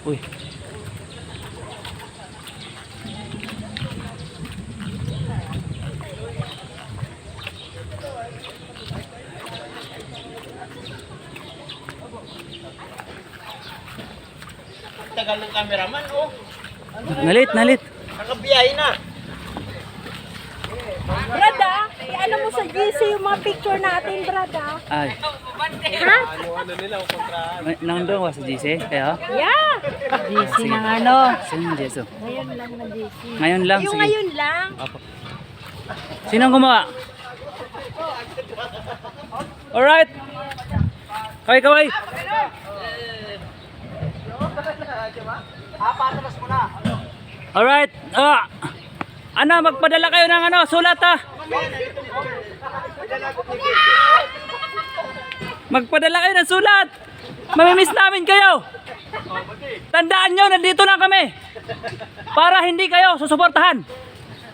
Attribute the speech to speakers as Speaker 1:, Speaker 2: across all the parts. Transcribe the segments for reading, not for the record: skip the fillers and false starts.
Speaker 1: Uy.
Speaker 2: Tagal ng cameraman, oh.
Speaker 1: Nalit.
Speaker 2: Nakabiyahe na.
Speaker 3: Brada, ano mo sa GC yung mga picture natin, brada?
Speaker 1: Ay.
Speaker 3: Ha?
Speaker 1: Nandun sa GC? Kaya?
Speaker 3: Yeah! GC
Speaker 1: Sige.
Speaker 3: ng ano?
Speaker 1: Sino GC?
Speaker 3: Ngayon lang na GC.
Speaker 1: Ngayon lang,
Speaker 3: Yung
Speaker 1: sige.
Speaker 3: ngayon lang.
Speaker 1: Sinong gumawa? Alright. Kaway. Alright. Ano, magpadala kayo ng ano, sulat ha. Magpadala kayo ng sulat. Mamimiss namin kayo. Tandaan nyo, nandito na kami. Para hindi kayo susuportahan.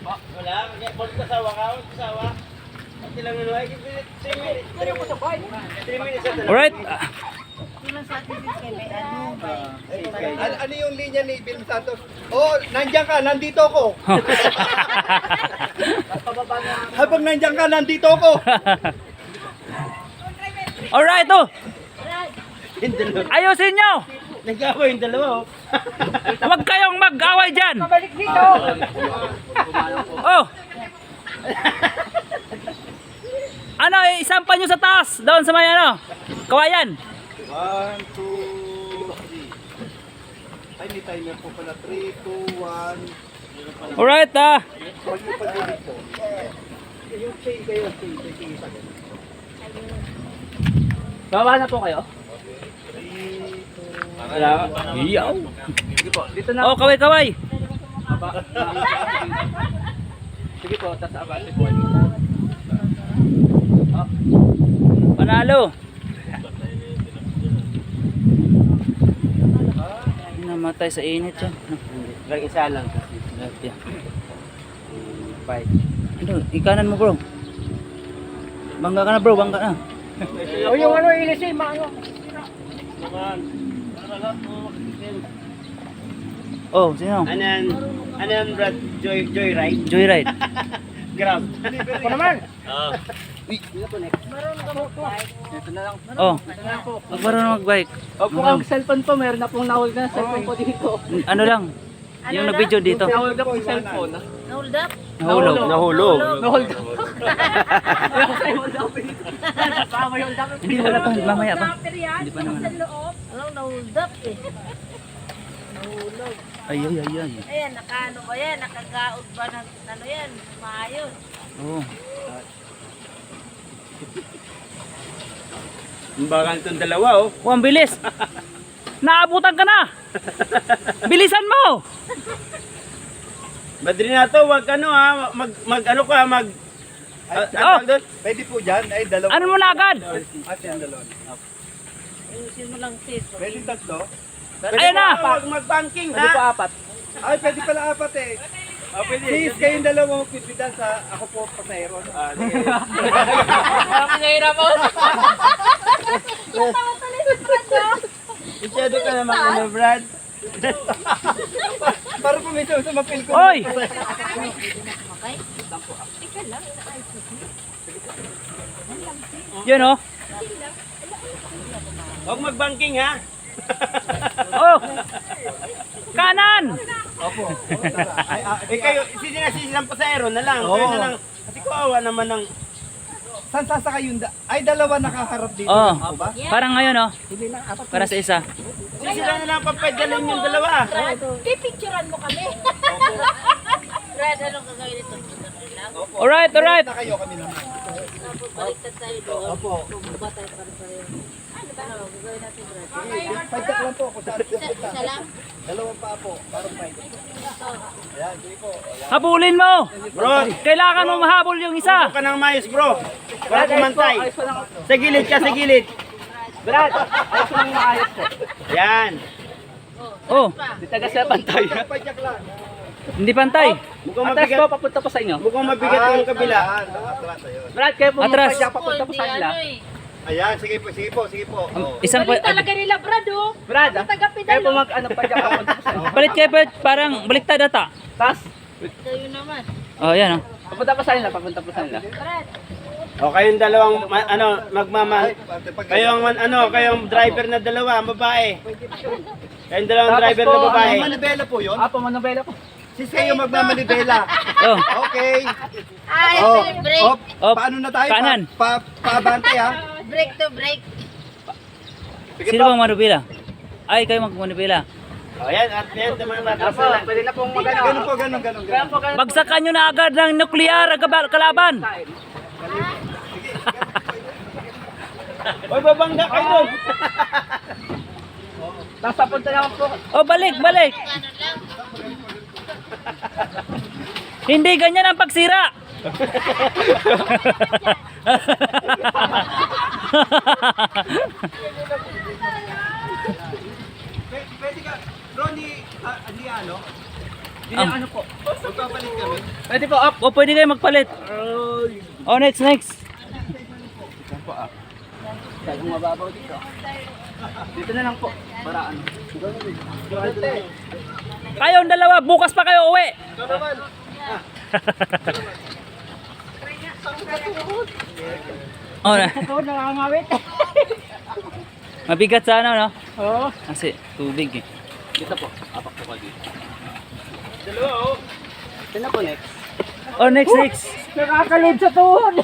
Speaker 2: Wala, magkasawa ka, magkasawa. Pati lang nila, 3 minutes at
Speaker 1: Alright.
Speaker 4: Ano yung linya ni Bill Santos? Oh, nandiyan ka, nandito ako. Habang nandiyan ka, nandito ako.
Speaker 1: Alright, oh. Ayusin nyo.
Speaker 2: nag-away yung dalawa, oh.
Speaker 1: Huwag kayong mag-away dyan.
Speaker 3: Balik dito.
Speaker 1: Oh. Ano, isampan nyo sa taas. Doon sa may ano, kawayan.
Speaker 4: 1, 2, 3. Ay, may timer po pala. 3, 2, 1.
Speaker 1: Alright, ah.
Speaker 4: Huwag yung pag-ibig po. Yung say kayo, say sa ganun.
Speaker 1: Bawa na po kayo.
Speaker 4: 3, 2,
Speaker 1: Wala. Iyaw.
Speaker 4: Sige po, dito na.
Speaker 1: Oh, kaway.
Speaker 4: Sige po, tas abante po.
Speaker 1: Panalo. Namatay sa init yan.
Speaker 2: Isa lang.
Speaker 1: Yeah. Ano, ikanan mo bro. Bangga ka na bro, bangga na.
Speaker 3: O yung ano, ilis eh, mga
Speaker 1: Oh, sino?
Speaker 2: Ano yan, Brad? Joyride?
Speaker 1: Joyride.
Speaker 2: Grab.
Speaker 3: Ako naman.
Speaker 2: Oo.
Speaker 1: Oh. Magparo na mag-bike.
Speaker 5: Opo, ang cellphone po, meron na pong nahulog na cellphone po dito.
Speaker 1: Ano lang? Yung nag-video dito.
Speaker 5: Nahulog na pong cellphone.
Speaker 3: Hold up.
Speaker 1: Nahulog.
Speaker 2: Nahulog.
Speaker 5: Nahulog. Wala ko yung hold up dito. Baka may hold up.
Speaker 1: Hindi, wala pa. Mamaya pa.
Speaker 3: Hindi
Speaker 1: pa naman.
Speaker 3: Sa loob. Anong na-hold up eh? Nahulog.
Speaker 1: Ay.
Speaker 3: Ayan, nakaano ba yan? Nakagaot ba ng ano yan? Maayos.
Speaker 1: Oh.
Speaker 2: Baka itong dalawa, oh.
Speaker 1: Oh, ang bilis. Naabutan ka na. Bilisan mo.
Speaker 2: Madrinato, wag ano ha, ano ka,
Speaker 1: Oh.
Speaker 2: doon?
Speaker 4: Pwede po dyan. Ay, dalawa.
Speaker 1: Ano mo na agad?
Speaker 4: Ate, ang dalawa.
Speaker 3: Ayusin mo lang sis.
Speaker 4: Pwede tatlo?
Speaker 1: Ayun na.
Speaker 2: Wag mag-banking,
Speaker 5: Ano po
Speaker 2: ha?
Speaker 5: apat?
Speaker 4: Ay, pwede pala apat eh.
Speaker 2: Oh, pwede.
Speaker 4: Please, kayong dalawa magpipitan sa ako po pasahero.
Speaker 3: Tawa tuloy sa kanya.
Speaker 2: Masyado ka naman, ano, Brad?
Speaker 4: Para po may sumapil ko.
Speaker 1: Oy.
Speaker 3: Ika lang.
Speaker 1: Yun oh.
Speaker 2: Huwag mag-banking, ha?
Speaker 1: Oh. Kanan.
Speaker 2: Kayo, sinasisi ng pasahero na lang. Kayo na lang. Kasi kawawa naman ng...
Speaker 4: Saan sasakay yung ay, dalawa nakaharap dito.
Speaker 1: Oh.
Speaker 4: Po ba?
Speaker 1: Parang ngayon oh. Para sa isa.
Speaker 2: Sila na lang papadalhin yung dalawa.
Speaker 3: Pipicturean mo kami. Brad, anong gagawin nito?
Speaker 1: Alright.
Speaker 4: Na kayo kami naman.
Speaker 3: Baliktad tayo doon.
Speaker 4: Opo.
Speaker 3: Bumaba tayo pare-pareho. Ano, gagawin natin, Brad?
Speaker 4: Pagdak lang po ako sa
Speaker 3: Isa lang?
Speaker 4: dalawang pa po. Parang may. Ayan, sige po.
Speaker 1: Habulin mo.
Speaker 2: Bro,
Speaker 1: Kailangan mo mahabol yung isa.
Speaker 2: huwag ka ng mayos, bro. Para kumantay. Sa gilid ka, sa gilid.
Speaker 5: Brad, ayos lang yung maayos po.
Speaker 2: Yan.
Speaker 1: Oh,
Speaker 5: Di taga sa pantay.
Speaker 4: Pagdak lang.
Speaker 1: hindi pantay.
Speaker 2: Mukhang
Speaker 5: Atras
Speaker 2: mabigat.
Speaker 5: po, papunta po sa inyo.
Speaker 2: Mukhang mabigat yung kabila.
Speaker 4: Atras ayun.
Speaker 5: Brad, kayo po
Speaker 1: Atras.
Speaker 5: magpadyak papunta po sa kanila.
Speaker 4: Ayan, sige po, sige po, sige po. Oh.
Speaker 1: Isang
Speaker 3: Balik talaga nila, Brad, oh.
Speaker 5: Brad, ah.
Speaker 3: Taga-pidal,
Speaker 5: Kaya po
Speaker 3: oh.
Speaker 5: mag-ano pa dyan ako.
Speaker 1: Palit kayo pa, parang baliktad ata.
Speaker 5: Tas,
Speaker 3: Kayo naman.
Speaker 1: Oh, yan oh.
Speaker 5: papunta pa sa nila, papunta pa sa nila.
Speaker 3: Brad.
Speaker 2: O kayong dalawang magmama.
Speaker 4: Ate, pag-
Speaker 2: Kayong driver na dalawa, babae. Kayong dalawang driver na babae.
Speaker 4: Manibela po yun?
Speaker 5: Ah, pamanobela po.
Speaker 4: Si Seo magmamanibela.
Speaker 1: Oh,
Speaker 4: Okay.
Speaker 3: Ay,
Speaker 4: Oh,
Speaker 3: break.
Speaker 4: oh,
Speaker 1: Oh,
Speaker 4: paano na tayo?
Speaker 1: kanan.
Speaker 4: Paabante ha.
Speaker 3: Break to break.
Speaker 1: sino bang manubila? Ay, kayo magmanubila.
Speaker 2: O yan, at yan, mga matras
Speaker 5: Apo,
Speaker 2: na lang.
Speaker 5: pwede na pong mag-ano.
Speaker 4: Ganun po, ganun.
Speaker 5: Ganun po, ganun.
Speaker 1: Bagsakan nyo na agad ng nuklear ang kalaban.
Speaker 2: Oy, babangga kayo doon.
Speaker 5: Tapos papunta na ako po.
Speaker 1: Oh, balik, balik. Hindi ganyan ang pagsira.
Speaker 4: Pwede ka, Ronnie, hindi ano?
Speaker 5: Ano po?
Speaker 4: Magpapalit kami.
Speaker 5: Pwede po, up.
Speaker 1: Oh, pwede kayo magpalit. Oh, next.
Speaker 5: Kayong mababaw dito. Dito na lang po. Para ano.
Speaker 1: Kayong dalawa, bukas pa kayo uwi.
Speaker 4: Ito naman.
Speaker 1: Oh,
Speaker 5: Ito, nakangawit.
Speaker 1: mabigat sa ano, no?
Speaker 5: Oo.
Speaker 1: Kasi tubig eh.
Speaker 5: Dito po. Apak po kayo dito.
Speaker 2: Dalawa, oh.
Speaker 5: Ito na po, next.
Speaker 1: Oh, next.
Speaker 5: Nakakalid sa tuhod.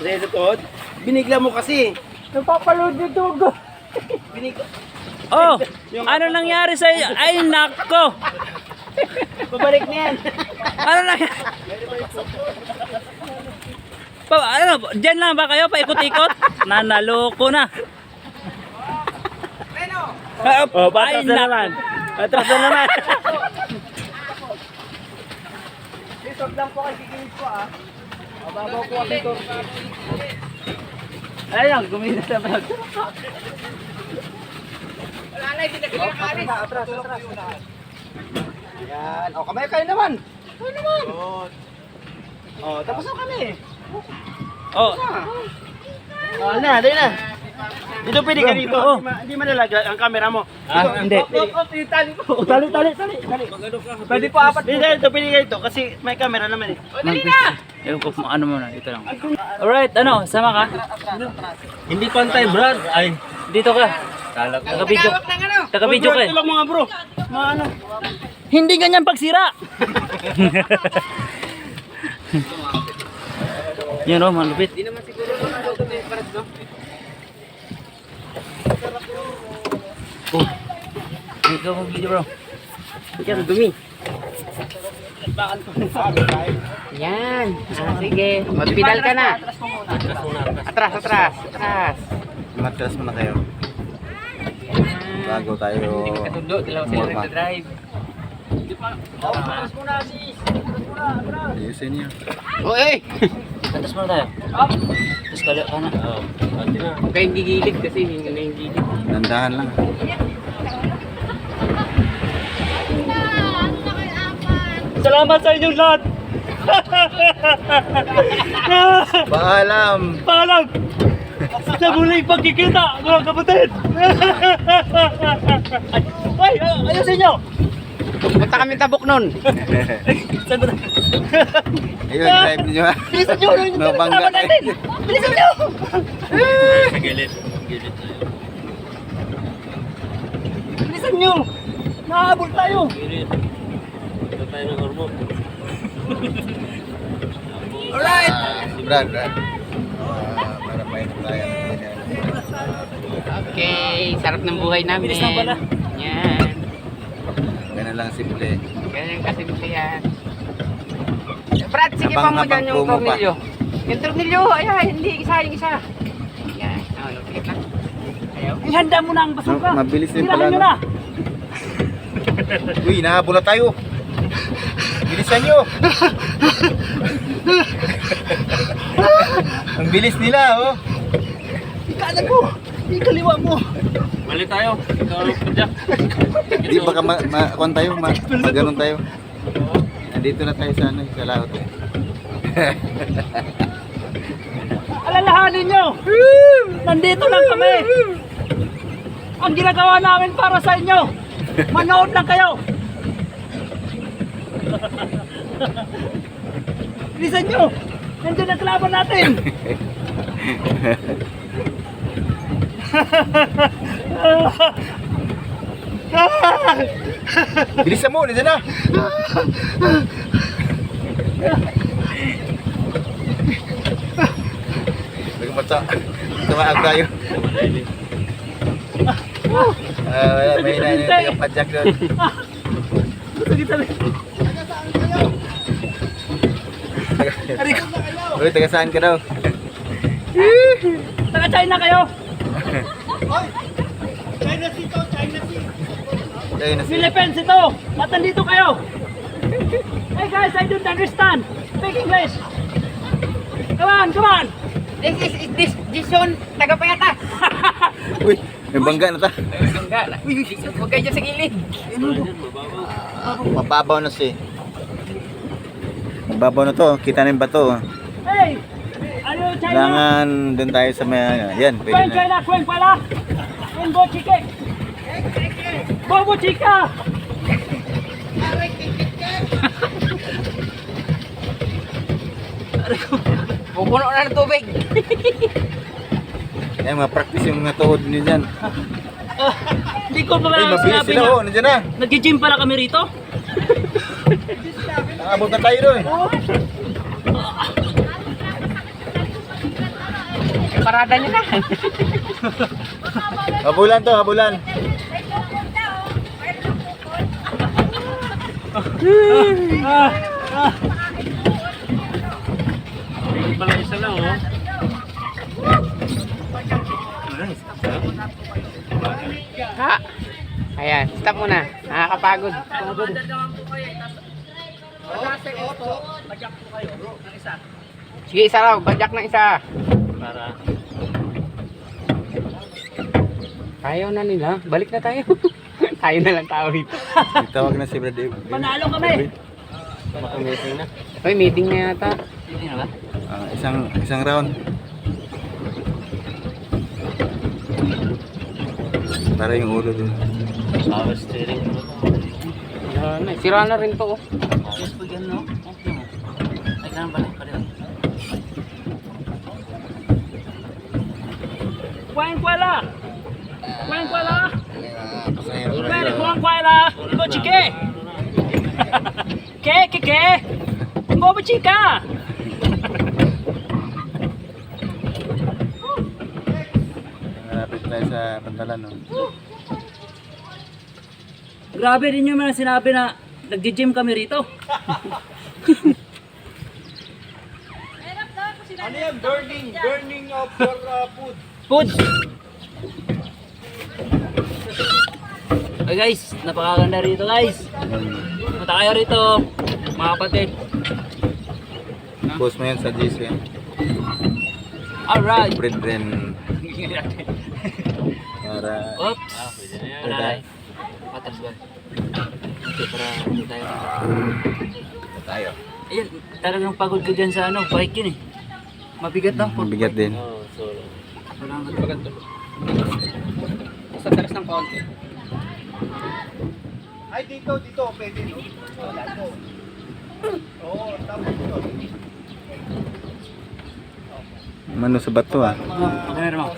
Speaker 2: Redo to. Binigla mo kasi.
Speaker 5: Napapalood yung tugo.
Speaker 2: Binigla.
Speaker 1: Oh, ano nangyari sa iyo? Ay, nako.
Speaker 2: Babalik na yan.
Speaker 1: Ano nangyari? Ano, dyan lang ba kayo? Paikot-ikot? Nanaloko na.
Speaker 2: Oh, patras
Speaker 1: Ay,
Speaker 2: na
Speaker 1: nak-
Speaker 2: naman. Patras na naman.
Speaker 5: Isog lang po kay gigilid ko ah. Mababaw po kasi ito. Ayun, gumina sa vlog.
Speaker 4: Yan. O, kamay kayo naman. Kayo naman. Oh, tapos na kami.
Speaker 1: Oh,
Speaker 2: Oh, na, dali na. Dito pwede ka dito.
Speaker 1: Oh.
Speaker 2: Hindi malalaga ang camera mo.
Speaker 1: hindi.
Speaker 5: Tali po. Tali. Pwede po apat.
Speaker 2: Dito pwede ka dito kasi may camera naman eh.
Speaker 1: Ewan ko kung ano muna, dito lang. Alright, ano, sama ka?
Speaker 2: Hindi pantay, Brad. Ay.
Speaker 1: Dito ka. Taga-video. Taga-video ka eh.
Speaker 2: Ito lang mga bro. Mga ano.
Speaker 1: Hindi ganyan pagsira. Yan o, malupit.
Speaker 5: Hindi naman siguro ano ito may paras no?
Speaker 1: Oh. Ikaw mag-video bro.
Speaker 5: Yan, dumi. Yan. Sige. Magpidal ka na. Atras.
Speaker 4: Matras muna kayo. Bago tayo.
Speaker 5: Katundo, dalawa sila nagdadrive.
Speaker 4: Ayusin niyo.
Speaker 5: Oh, eh!
Speaker 1: Atas muna tayo. Tapos kala ka na.
Speaker 5: Huwag kayong gigilid kasi hindi na yung gilid.
Speaker 4: Dandahan lang.
Speaker 1: Salamat sa inyong lahat.
Speaker 4: Paalam.
Speaker 1: Paalam. Sa muling pagkikita, mga kapatid. Ay, ayusin nyo.
Speaker 5: Punta kami tabok nun.
Speaker 1: Saan ba tayo?
Speaker 4: Ayun, drive niyo ha.
Speaker 1: Bilisan nyo.
Speaker 4: Mabangga
Speaker 1: natin. Bilisan nyo.
Speaker 2: Gilid.
Speaker 1: Bilisan nyo. Nahabol tayo.
Speaker 2: Ito tayo ng hormone.
Speaker 4: Alright. Brad. Para may tayo.
Speaker 5: Okay, sarap ng buhay namin.
Speaker 1: Bilis lang pala.
Speaker 5: Yan.
Speaker 4: Ganun lang simple.
Speaker 5: Ganyan kasi yan. Brad, sige pa mo
Speaker 4: Abang-abang
Speaker 5: dyan yung
Speaker 4: promo pa.
Speaker 5: tornilyo. Yung tornilyo, ayan, hindi isa yung isa. Yan, ano, sige pa. Ayaw.
Speaker 1: Ihanda mo na ang basuka.
Speaker 4: Mabilis din
Speaker 1: Tirahan
Speaker 4: pala,
Speaker 1: nyo
Speaker 4: no?
Speaker 1: na.
Speaker 4: Uy, nahabol na tayo. Bilisan nyo. Ang bilis nila, oh.
Speaker 1: Ikanan mo. Ikaliwa mo.
Speaker 2: Mali tayo. Ikaw ang padyak.
Speaker 4: Hindi baka kuwan tayo, maganon tayo. Nandito na tayo sa ano, sa laot.
Speaker 1: Alalahanin nyo! Nandito lang kami! Ang ginagawa namin para sa inyo! Manood lang kayo! Bilisan nyo! Nandiyan ang kalaban natin!
Speaker 4: Bilisan mo, nandiyan na. Nagmata. Tumaag tayo. May nagpadyak doon.
Speaker 1: Sige, tabi.
Speaker 4: Uy, taga saan ka daw?
Speaker 1: Taga-China kayo!
Speaker 2: China Sea to, China Sea.
Speaker 4: Ayun na siya.
Speaker 1: Philippines ito! At nandito kayo! Hey guys, I don't understand! Speak English! Come on, come on!
Speaker 5: This zone, tagapayata.
Speaker 4: Uy, may bangga na ta.
Speaker 5: Enggak, huwag kayo dyan sa gilid.
Speaker 4: Mababaw na siya. Mababaw na to, kita na yung bato.
Speaker 1: Hey! Are you China?
Speaker 4: Kailangan doon tayo sa may, yan, pwede
Speaker 1: Kwen
Speaker 4: na.
Speaker 1: China, kwen pala! Kwen bo chike! Bobo chika!
Speaker 5: Pupuno na ng tubig.
Speaker 4: Yan, ma-practice yung mga tuhod niyo dyan.
Speaker 1: Hindi ko pa
Speaker 4: Ay, mabilis
Speaker 1: sinabi
Speaker 4: sila,
Speaker 1: na.
Speaker 4: oh, nandiyan na.
Speaker 1: Nag-gym pala kami rito.
Speaker 4: Nakabot na tayo doon.
Speaker 5: Parada niya na.
Speaker 4: Habulan to, habulan.
Speaker 2: Pala isa lang, oh.
Speaker 5: Ha? Ayan, stop muna. Nakakapagod. Sige, isa raw. Badyak ng isa.
Speaker 2: Para
Speaker 5: Ayaw na nila. Balik na tayo. Tayo na lang tao dito.
Speaker 4: Tawag na si Brad Dave.
Speaker 1: Panalo kami!
Speaker 2: makameeting na.
Speaker 5: Uy, meeting na yata.
Speaker 4: Isang round. Para yung ulo dun.
Speaker 2: Power steering.
Speaker 5: Sira na rin to. Oh.
Speaker 2: Ayos po yan, no? Okay mo. Ay, ganun balik pa rin.
Speaker 1: Kwen kwala! Kwen kwala! Kwen kwala! Bobo chike! Ke! Bobo chika!
Speaker 4: Malapit tayo sa pantalan, no?
Speaker 1: Grabe rin yung mga sinabi na nag-gym kami rito.
Speaker 2: Ano yan? Burning of your food.
Speaker 1: Foods! Okay guys, napakaganda rito guys. Punta kayo rito, mga kapatid.
Speaker 4: Post mo yan sa GC.
Speaker 1: Alright.
Speaker 4: Spread din para
Speaker 1: Oops.
Speaker 2: Pwede na yan.
Speaker 1: Alright. Patras ba? Okay, para hindi tayo.
Speaker 4: tayo.
Speaker 1: Ayun, talagang pagod ko dyan sa bike yun eh. Mabigat daw.
Speaker 4: Mabigat din.
Speaker 2: Oh, solo.
Speaker 1: Walang mabigat.
Speaker 5: Basta taras ng konti.
Speaker 4: Ay, dito, pwede, no? Oo, tapos dito. Mano sa bato, ah.
Speaker 1: Okay na naman.